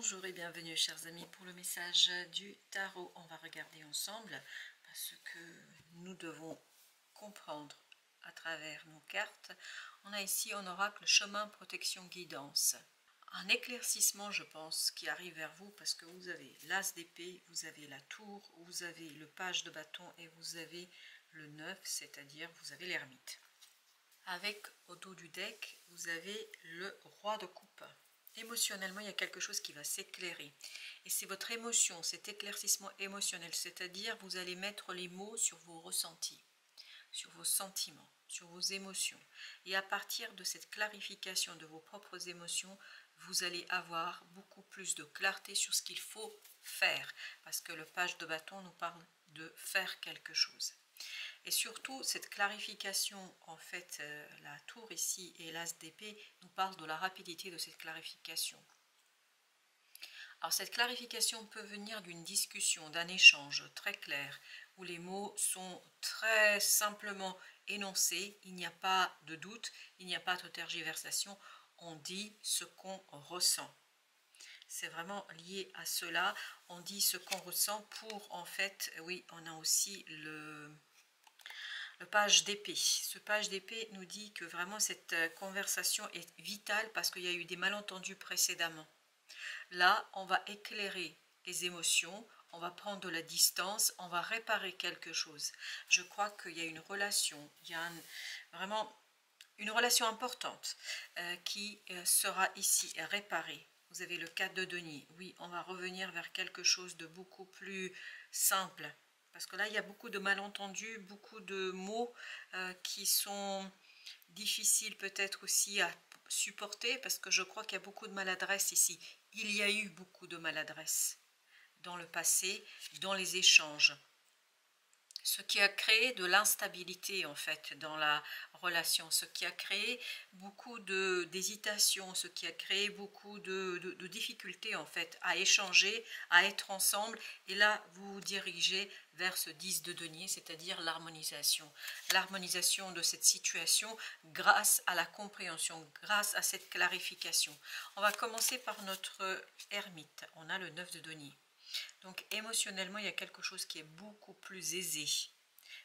Bonjour et bienvenue chers amis pour le message du tarot. On va regarder ensemble ce que nous devons comprendre à travers nos cartes. On a ici en oracle chemin, protection, guidance. Un éclaircissement je pense qui arrive vers vous parce que vous avez l'as d'épée, vous avez la tour, vous avez le page de bâton et vous avez le 9, c'est-à-dire vous avez l'ermite. Avec au dos du deck, vous avez le roi de coupe. Émotionnellement, il y a quelque chose qui va s'éclairer. Et c'est votre émotion, cet éclaircissement émotionnel, c'est-à-dire vous allez mettre les mots sur vos ressentis, sur vos sentiments, sur vos émotions. Et à partir de cette clarification de vos propres émotions, vous allez avoir beaucoup plus de clarté sur ce qu'il faut faire. Parce que le page de bâton nous parle de faire quelque chose. Et surtout, cette clarification, en fait, la tour ici et l'as d'épée nous parlent de la rapidité de cette clarification. Alors, cette clarification peut venir d'une discussion, d'un échange très clair, où les mots sont très simplement énoncés, il n'y a pas de doute, il n'y a pas de tergiversation, on dit ce qu'on ressent. C'est vraiment lié à cela, on dit ce qu'on ressent pour, en fait, oui, on a aussi le page d'épée. Ce page d'épée nous dit que vraiment cette conversation est vitale parce qu'il y a eu des malentendus précédemment. Là, on va éclairer les émotions, on va prendre de la distance, on va réparer quelque chose. Je crois qu'il y a une relation, il y a vraiment une relation importante qui sera ici réparée. Vous avez le 4 de denier. Oui, on va revenir vers quelque chose de beaucoup plus simple. Parce que là, il y a beaucoup de malentendus, beaucoup de mots qui sont difficiles peut-être aussi à supporter, parce que je crois qu'il y a beaucoup de maladresse ici. Il y a eu beaucoup de maladresse dans le passé, dans les échanges. Ce qui a créé de l'instabilité en fait dans la relation, ce qui a créé beaucoup d'hésitation, ce qui a créé beaucoup de difficultés en fait à échanger, à être ensemble. Et là, vous vous dirigez vers ce 10 de denier, c'est-à-dire l'harmonisation. L'harmonisation de cette situation grâce à la compréhension, grâce à cette clarification. On va commencer par notre ermite. On a le 9 de denier. Donc émotionnellement, il y a quelque chose qui est beaucoup plus aisé.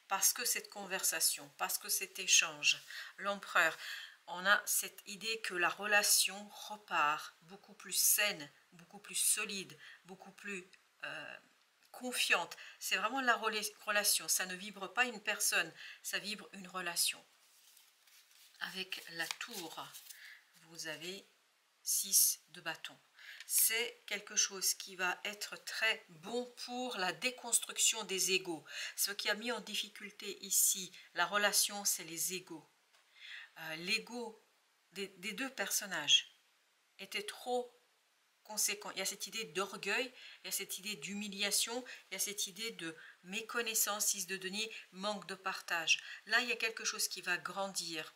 Parce que cette conversation, parce que cet échange, l'empereur, on a cette idée que la relation repart beaucoup plus saine, beaucoup plus solide, beaucoup plus confiante. C'est vraiment la relation, ça ne vibre pas une personne, ça vibre une relation. Avec la tour, vous avez 6 de bâton. C'est quelque chose qui va être très bon pour la déconstruction des égos. Ce qui a mis en difficulté ici la relation, c'est les égos. L'ego des deux personnages était trop conséquent. Il y a cette idée d'orgueil, il y a cette idée d'humiliation, il y a cette idée de méconnaissance, 6 de denier, manque de partage. Là, il y a quelque chose qui va grandir.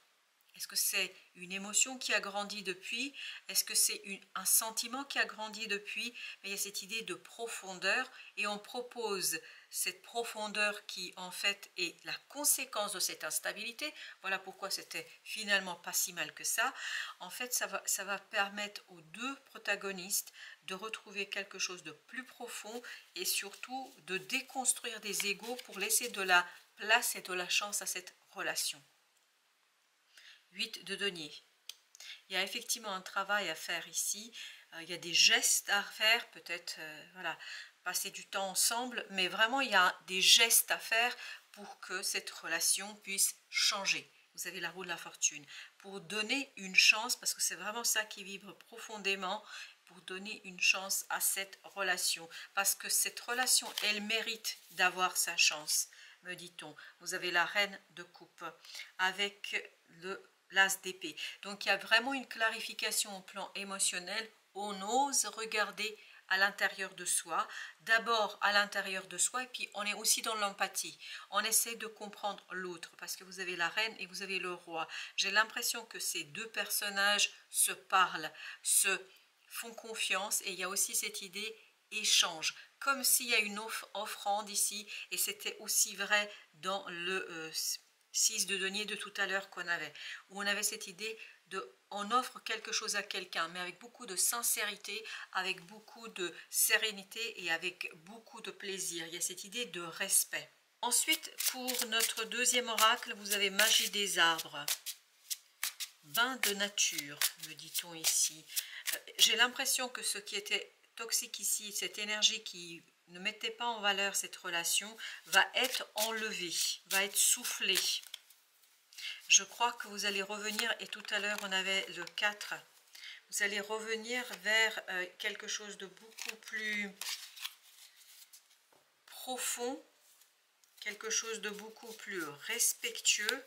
Est-ce que c'est une émotion qui a grandi depuis? Est-ce que c'est un sentiment qui a grandi depuis? Mais il y a cette idée de profondeur et on propose cette profondeur qui en fait est la conséquence de cette instabilité. Voilà pourquoi c'était finalement pas si mal que ça. En fait, ça va permettre aux deux protagonistes de retrouver quelque chose de plus profond et surtout de déconstruire des égos pour laisser de la place et de la chance à cette relation. 8 de denier. Il y a effectivement un travail à faire ici, il y a des gestes à faire, peut-être voilà, passer du temps ensemble, mais vraiment il y a des gestes à faire pour que cette relation puisse changer. Vous avez la roue de la fortune, pour donner une chance, parce que c'est vraiment ça qui vibre profondément, pour donner une chance à cette relation, parce que cette relation, elle mérite d'avoir sa chance, me dit-on. Vous avez la reine de coupe, avec l'as d'épée. Donc il y a vraiment une clarification au plan émotionnel. On ose regarder à l'intérieur de soi, d'abord à l'intérieur de soi, et puis on est aussi dans l'empathie. On essaie de comprendre l'autre, parce que vous avez la reine et vous avez le roi. J'ai l'impression que ces deux personnages se parlent, se font confiance, et il y a aussi cette idée échange, comme s'il y a une offrande ici, et c'était aussi vrai dans le 6 de denier de tout à l'heure qu'on avait, où on avait cette idée on offre quelque chose à quelqu'un, mais avec beaucoup de sincérité, avec beaucoup de sérénité et avec beaucoup de plaisir. Il y a cette idée de respect. Ensuite, pour notre deuxième oracle, vous avez magie des arbres. Bain de nature, me dit-on ici. J'ai l'impression que ce qui était toxique ici, cette énergie qui ne mettait pas en valeur cette relation, va être enlevée, va être soufflée. Je crois que vous allez revenir, et tout à l'heure on avait le 4, vous allez revenir vers quelque chose de beaucoup plus profond, quelque chose de beaucoup plus respectueux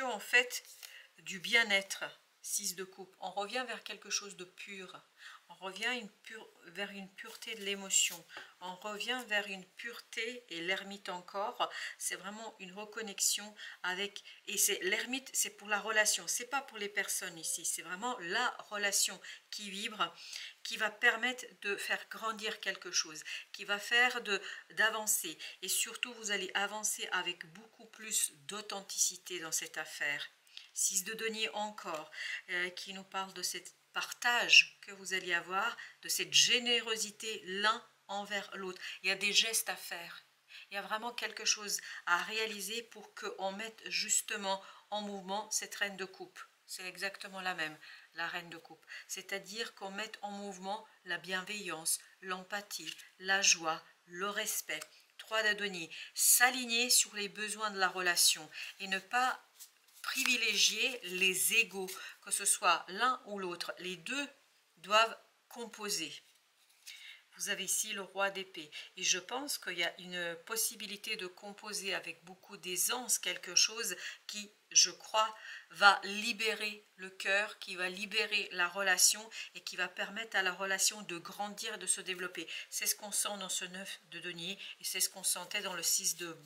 en fait du bien-être. 6 de coupe, on revient vers quelque chose de pur, on revient vers une pureté de l'émotion, on revient vers une pureté, et l'ermite encore, c'est vraiment une reconnexion avec, et c'est l'ermite, c'est pour la relation, c'est pas pour les personnes ici, c'est vraiment la relation qui vibre, qui va permettre de faire grandir quelque chose, qui va faire d'avancer, et surtout vous allez avancer avec beaucoup plus d'authenticité dans cette affaire. 6 de denier encore, qui nous parle de ce partage que vous allez avoir, de cette générosité l'un envers l'autre. Il y a des gestes à faire. Il y a vraiment quelque chose à réaliser pour qu'on mette justement en mouvement cette reine de coupe. C'est exactement la même, la reine de coupe. C'est-à-dire qu'on mette en mouvement la bienveillance, l'empathie, la joie, le respect. 3 de denier, s'aligner sur les besoins de la relation et ne pas privilégier les égos, que ce soit l'un ou l'autre. Les deux doivent composer. Vous avez ici le roi d'épée. Et je pense qu'il y a une possibilité de composer avec beaucoup d'aisance quelque chose qui, je crois, va libérer le cœur, qui va libérer la relation et qui va permettre à la relation de grandir, de se développer. C'est ce qu'on sent dans ce 9 de denier et c'est ce qu'on sentait dans le 6 de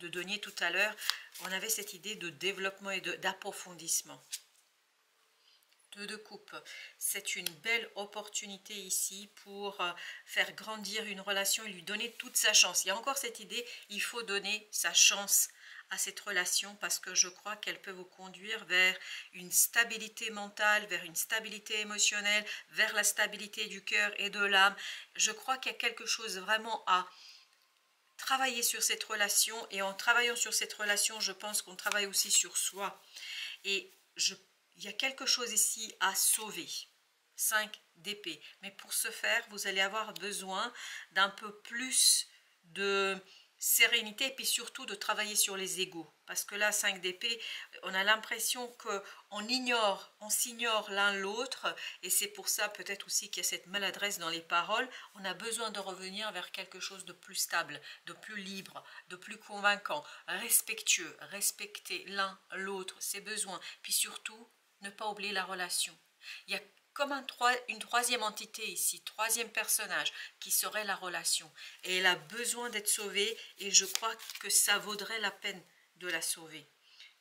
denier tout à l'heure. On avait cette idée de développement et d'approfondissement. 2 de coupe, c'est une belle opportunité ici pour faire grandir une relation et lui donner toute sa chance. Il y a encore cette idée, il faut donner sa chance à cette relation parce que je crois qu'elle peut vous conduire vers une stabilité mentale, vers une stabilité émotionnelle, vers la stabilité du cœur et de l'âme. Je crois qu'il y a quelque chose vraiment à travailler sur cette relation, et en travaillant sur cette relation, je pense qu'on travaille aussi sur soi. Et il y a quelque chose ici à sauver. 5 d'épée. Mais pour ce faire, vous allez avoir besoin d'un peu plus de sérénité et puis surtout de travailler sur les égos. Parce que là, 5 d'épée, on a l'impression qu'on s'ignore l'un l'autre, et c'est pour ça peut-être aussi qu'il y a cette maladresse dans les paroles. On a besoin de revenir vers quelque chose de plus stable, de plus libre, de plus convaincant, respectueux, respecter l'un l'autre, ses besoins, puis surtout ne pas oublier la relation. Il y a comme une troisième entité ici, troisième personnage, qui serait la relation. Et elle a besoin d'être sauvée, et je crois que ça vaudrait la peine de la sauver.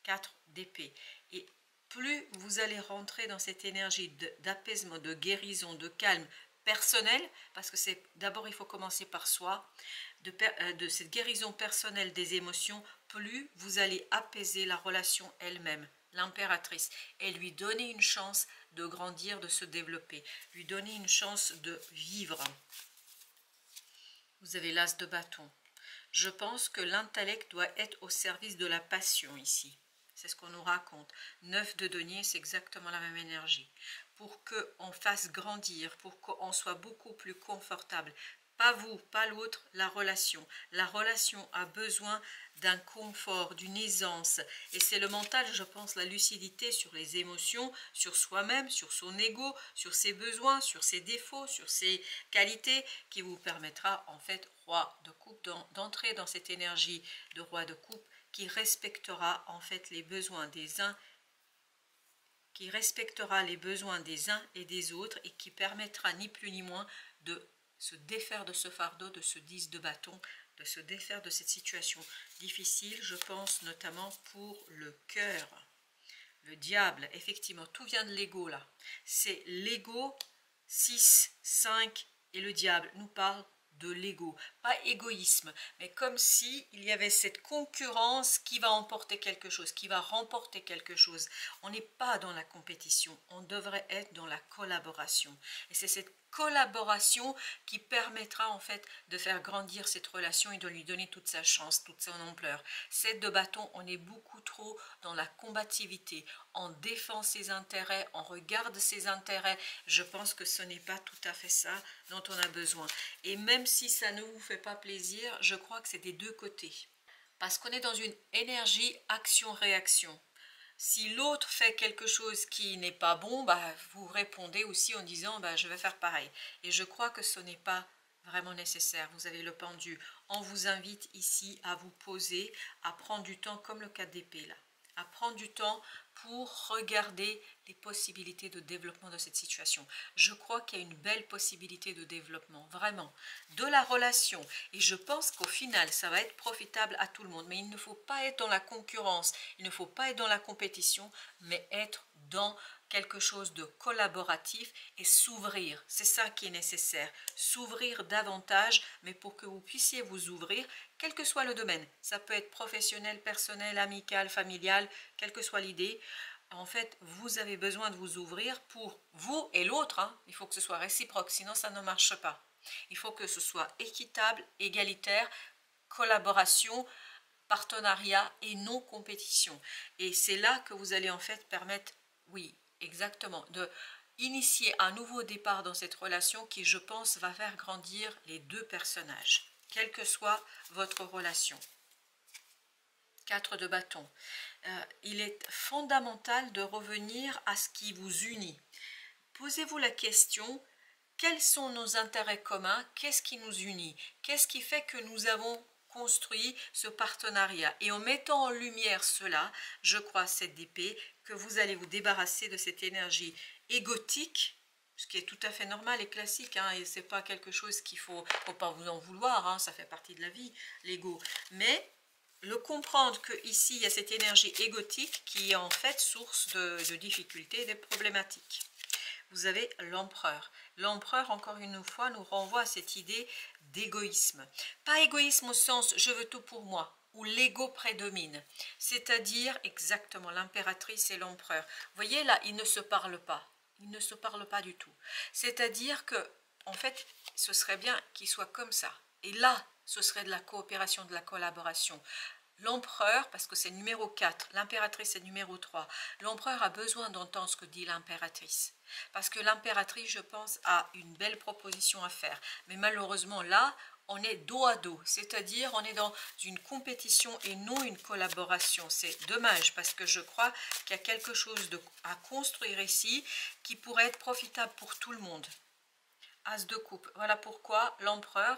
4 d'épée. Et plus vous allez rentrer dans cette énergie d'apaisement, de guérison, de calme personnel, parce que c'est d'abord il faut commencer par soi, de cette guérison personnelle des émotions, plus vous allez apaiser la relation elle-même, l'impératrice, et lui donner une chance de grandir, de se développer, lui donner une chance de vivre. Vous avez l'as de bâton. Je pense que l'intellect doit être au service de la passion ici. C'est ce qu'on nous raconte. 9 de denier, c'est exactement la même énergie. Pour qu'on fasse grandir, pour qu'on soit beaucoup plus confortable. Pas vous, pas l'autre, la relation. La relation a besoin d'un confort, d'une aisance. Et c'est le mental, je pense, la lucidité sur les émotions, sur soi-même, sur son ego, sur ses besoins, sur ses défauts, sur ses qualités, qui vous permettra, en fait, roi de coupe, d'entrer dans cette énergie de roi de coupe, qui respectera, en fait, les besoins des uns, qui respectera les besoins des uns et des autres, et qui permettra, ni plus ni moins, de se défaire de ce fardeau, de ce 10 de bâton, de se défaire de cette situation difficile, je pense notamment pour le cœur. Le diable, effectivement, tout vient de l'ego là. C'est l'ego, 6, 5 et le diable nous parle de l'ego, pas égoïsme, mais comme si il y avait cette concurrence qui va emporter quelque chose, qui va remporter quelque chose. On n'est pas dans la compétition, on devrait être dans la collaboration. Et c'est cette collaboration qui permettra en fait de faire grandir cette relation et de lui donner toute sa chance, toute son ampleur. 7 de bâton, on est beaucoup trop dans la combativité, on défend ses intérêts, on regarde ses intérêts. Je pense que ce n'est pas tout à fait ça dont on a besoin. Et même si ça ne vous fait pas plaisir, je crois que c'est des deux côtés. Parce qu'on est dans une énergie action-réaction. Si l'autre fait quelque chose qui n'est pas bon, bah, vous répondez aussi en disant bah, je vais faire pareil. Et je crois que ce n'est pas vraiment nécessaire. Vous avez le pendu. On vous invite ici à vous poser, à prendre du temps comme le cas d'épée là. À prendre du temps pour regarder les possibilités de développement de cette situation. Je crois qu'il y a une belle possibilité de développement, vraiment, de la relation. Et je pense qu'au final, ça va être profitable à tout le monde. Mais il ne faut pas être dans la concurrence, il ne faut pas être dans la compétition, mais être dans quelque chose de collaboratif et s'ouvrir. C'est ça qui est nécessaire. S'ouvrir davantage, mais pour que vous puissiez vous ouvrir, quel que soit le domaine. Ça peut être professionnel, personnel, amical, familial, quelle que soit l'idée. En fait, vous avez besoin de vous ouvrir pour vous et l'autre. Hein. Il faut que ce soit réciproque, sinon ça ne marche pas. Il faut que ce soit équitable, égalitaire, collaboration, partenariat et non compétition. Et c'est là que vous allez en fait permettre, oui, exactement, de initier un nouveau départ dans cette relation qui, je pense, va faire grandir les deux personnages, quelle que soit votre relation. 4 de bâton. Il est fondamental de revenir à ce qui vous unit. Posez-vous la question, quels sont nos intérêts communs? Qu'est-ce qui nous unit? Qu'est-ce qui fait que nous avons construit ce partenariat? Et en mettant en lumière cela, je crois, cette épée, que vous allez vous débarrasser de cette énergie égotique, ce qui est tout à fait normal et classique, hein, et c'est pas quelque chose qu'il faut pas vous en vouloir, hein, ça fait partie de la vie, l'ego. Mais le comprendre qu'ici, il y a cette énergie égotique qui est en fait source de difficultés et de problématiques. Vous avez l'empereur. L'empereur, encore une fois, nous renvoie à cette idée d'égoïsme. Pas égoïsme au sens « je veux tout pour moi », où l'ego prédomine. C'est-à-dire exactement l'impératrice et l'empereur. Vous voyez là, ils ne se parlent pas. Ils ne se parlent pas du tout. C'est-à-dire que, en fait, ce serait bien qu'ils soient comme ça. Et là, ce serait de la coopération, de la collaboration. L'empereur, parce que c'est numéro 4, l'impératrice c'est numéro 3, l'empereur a besoin d'entendre ce que dit l'impératrice. Parce que l'impératrice, je pense, a une belle proposition à faire. Mais malheureusement, là, on est dos à dos, c'est-à-dire on est dans une compétition et non une collaboration. C'est dommage parce que je crois qu'il y a quelque chose à construire ici qui pourrait être profitable pour tout le monde. As de coupe. Voilà pourquoi l'empereur,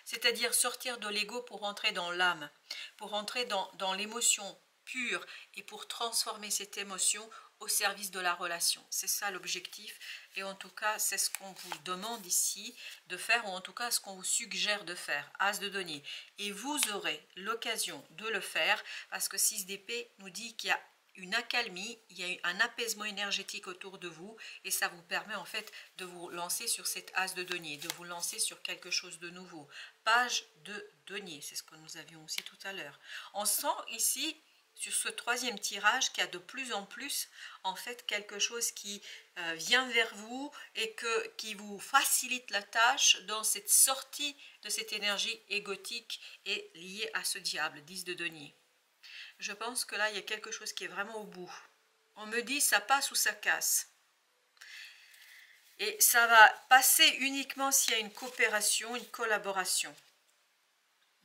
c'est-à-dire sortir de l'ego pour entrer dans l'âme, pour entrer dans l'émotion pure et pour transformer cette émotion au service de la relation. C'est ça l'objectif et en tout cas, c'est ce qu'on vous demande ici de faire ou en tout cas ce qu'on vous suggère de faire. As de denier. Et vous aurez l'occasion de le faire parce que 6 d'épée nous dit qu'il y a une accalmie, il y a un apaisement énergétique autour de vous et ça vous permet en fait de vous lancer sur cet as de denier, de vous lancer sur quelque chose de nouveau. Page de denier, c'est ce que nous avions aussi tout à l'heure. On sent ici sur ce troisième tirage qu'il y a de plus en plus en fait quelque chose qui vient vers vous et qui vous facilite la tâche dans cette sortie de cette énergie égotique et liée à ce diable, 10 de denier. Je pense que là, il y a quelque chose qui est vraiment au bout. On me dit, ça passe ou ça casse. Et ça va passer uniquement s'il y a une coopération, une collaboration.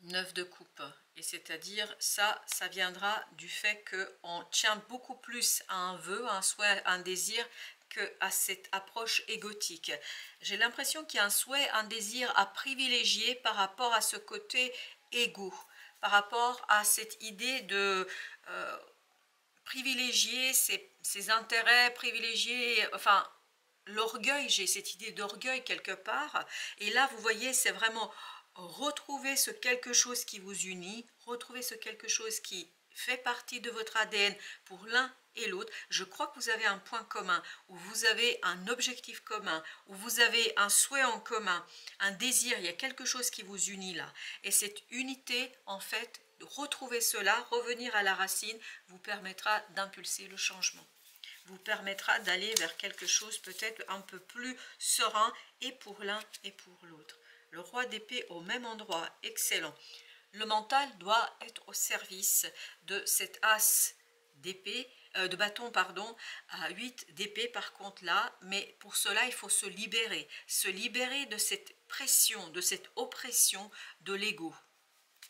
9 de coupe. Et c'est-à-dire, ça viendra du fait qu'on tient beaucoup plus à un vœu, à un souhait, à un désir, qu'à cette approche égotique. J'ai l'impression qu'il y a un souhait, un désir à privilégier par rapport à ce côté égo, par rapport à cette idée de privilégier ses intérêts, privilégier, enfin, l'orgueil, j'ai cette idée d'orgueil quelque part, et là, vous voyez, c'est vraiment retrouver ce quelque chose qui vous unit, retrouver ce quelque chose qui fait partie de votre ADN pour l'un et l'autre. Je crois que vous avez un point commun, ou vous avez un objectif commun, ou vous avez un souhait en commun, un désir, il y a quelque chose qui vous unit là. Et cette unité, en fait, de retrouver cela, revenir à la racine, vous permettra d'impulser le changement. Vous permettra d'aller vers quelque chose peut-être un peu plus serein, et pour l'un et pour l'autre. Le roi d'épée au même endroit, excellent. Le mental doit être au service de cet as d'épée, de bâton, pardon, à 8 d'épée par contre là, mais pour cela il faut se libérer de cette pression, de cette oppression de l'ego,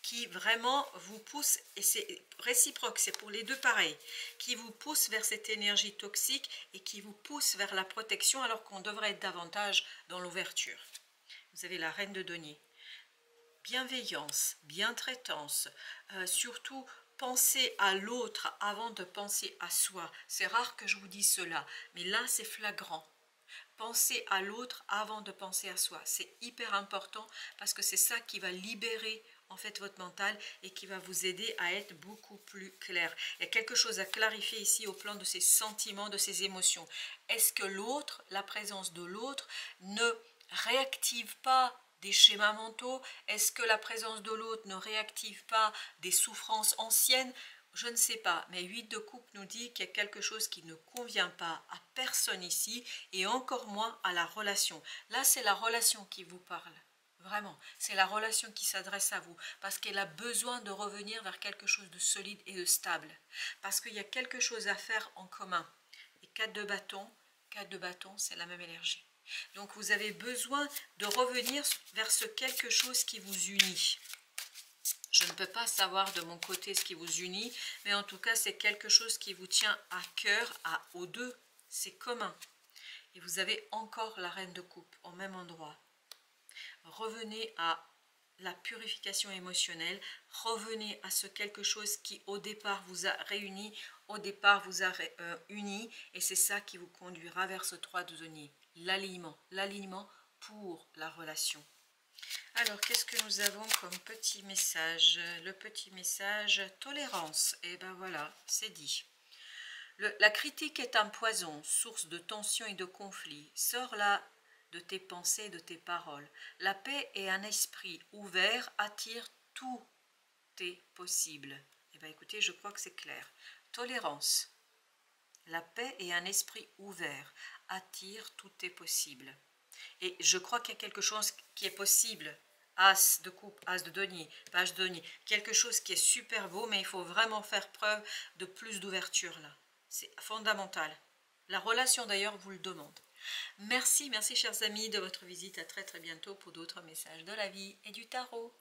qui vraiment vous pousse, et c'est réciproque, c'est pour les deux pareil, qui vous pousse vers cette énergie toxique et qui vous pousse vers la protection alors qu'on devrait être davantage dans l'ouverture. Vous avez la reine de denier. Bienveillance, bientraitance, surtout penser à l'autre avant de penser à soi. C'est rare que je vous dise cela, mais là c'est flagrant. Penser à l'autre avant de penser à soi, c'est hyper important parce que c'est ça qui va libérer en fait votre mental et qui va vous aider à être beaucoup plus clair. Il y a quelque chose à clarifier ici au plan de ses sentiments, de ses émotions. Est-ce que l'autre, la présence de l'autre ne réactive pas des schémas mentaux? Est-ce que la présence de l'autre ne réactive pas des souffrances anciennes? Je ne sais pas, mais 8 de coupe nous dit qu'il y a quelque chose qui ne convient pas à personne ici, et encore moins à la relation. Là, c'est la relation qui vous parle. Vraiment, c'est la relation qui s'adresse à vous, parce qu'elle a besoin de revenir vers quelque chose de solide et de stable. Parce qu'il y a quelque chose à faire en commun. Et 4 de bâton, c'est la même énergie. Donc vous avez besoin de revenir vers ce quelque chose qui vous unit. Je ne peux pas savoir de mon côté ce qui vous unit, mais en tout cas c'est quelque chose qui vous tient à cœur, aux deux, c'est commun. Et vous avez encore la reine de coupe au même endroit. Revenez à la purification émotionnelle, revenez à ce quelque chose qui au départ vous a réuni, au départ vous a uni, et c'est ça qui vous conduira vers ce 3 de denier, l'alignement pour la relation. Alors, qu'est-ce que nous avons comme petit message? Le petit message, tolérance. Et ben voilà, c'est dit. La critique est un poison, source de tension et de conflit. Sors là de tes pensées et de tes paroles. La paix et un esprit ouvert attirent tout est possible. Et bien écoutez, je crois que c'est clair. Tolérance. La paix et un esprit ouvert attirent tout est possible. Et je crois qu'il y a quelque chose qui est possible. As de coupe, as de denier, page de denier. Quelque chose qui est super beau, mais il faut vraiment faire preuve de plus d'ouverture là. C'est fondamental. La relation d'ailleurs vous le demande. Merci chers amis de votre visite. À très bientôt pour d'autres messages de la vie et du tarot.